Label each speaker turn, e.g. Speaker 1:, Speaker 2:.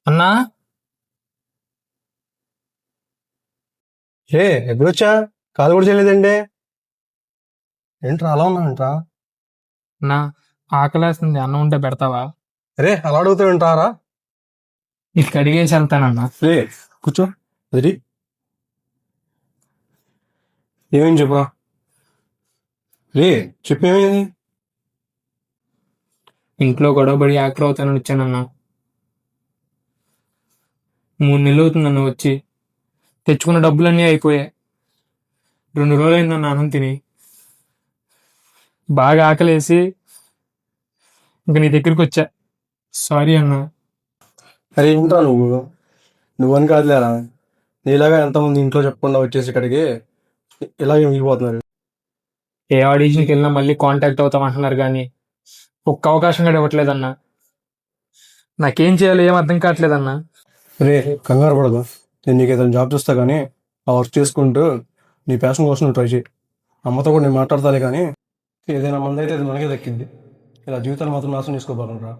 Speaker 1: అన్నా.
Speaker 2: ఎప్పుడొచ్చా? కాల్ కూడా చేయలేదండి. ఏంట్రా అలా ఉన్నావంట్రా?
Speaker 1: అన్నా, ఆకలేస్తుంది, అన్నం ఉంటే పెడతావా?
Speaker 2: అలా అడుగుతావు ఏంట్రా?
Speaker 1: ఇది కడిగేసి వెళ్తానన్నా.
Speaker 2: రే కూర్చో. అది ఏమైంది చెప్పా? రే చెప్పు ఏమైంది?
Speaker 1: ఇంట్లో గొడవపడి ఆకలి అవుతానని వచ్చానన్నా. 3 నెలలు అవుతుందన్న వచ్చి. తెచ్చుకున్న డబ్బులన్నీ అయిపోయాయి. 2 రోజులైందన్న అన్నం తిని. బాగా ఆకలేసి ఇంక నీ దగ్గరికి వచ్చా. సారీ అన్నా.
Speaker 2: అరే ఏంట్రా నువ్వని కాదులేరా. నీలాగా ఎంతమంది ఇంట్లో చెప్పకుండా వచ్చేసి ఇక్కడికి ఇలాగే మిగిలిపోతున్నారు.
Speaker 1: ఏ ఆడిషన్కి వెళ్ళినా మళ్ళీ కాంటాక్ట్ అవుతాం అంటున్నారు కానీ ఒక్క అవకాశం కూడా ఇవ్వట్లేదన్నా. నాకేం చేయాలో ఏం అర్థం కావట్లేదన్నా.
Speaker 2: రే కంగారు పడదు. నేను నీకు ఏదైనా జాబ్ చూస్తా కానీ ఆ వర్క్ చేసుకుంటూ నీ ప్యాషన్ కోసం నువ్వు ట్రై చేయి. అమ్మతో కూడా నేను మాట్లాడతాలే కానీ ఏదైనా మంది అయితే అది మనకే దక్కింది. ఇలా జీవితాన్ని మాత్రం నాశనం చేసుకోబాలరా.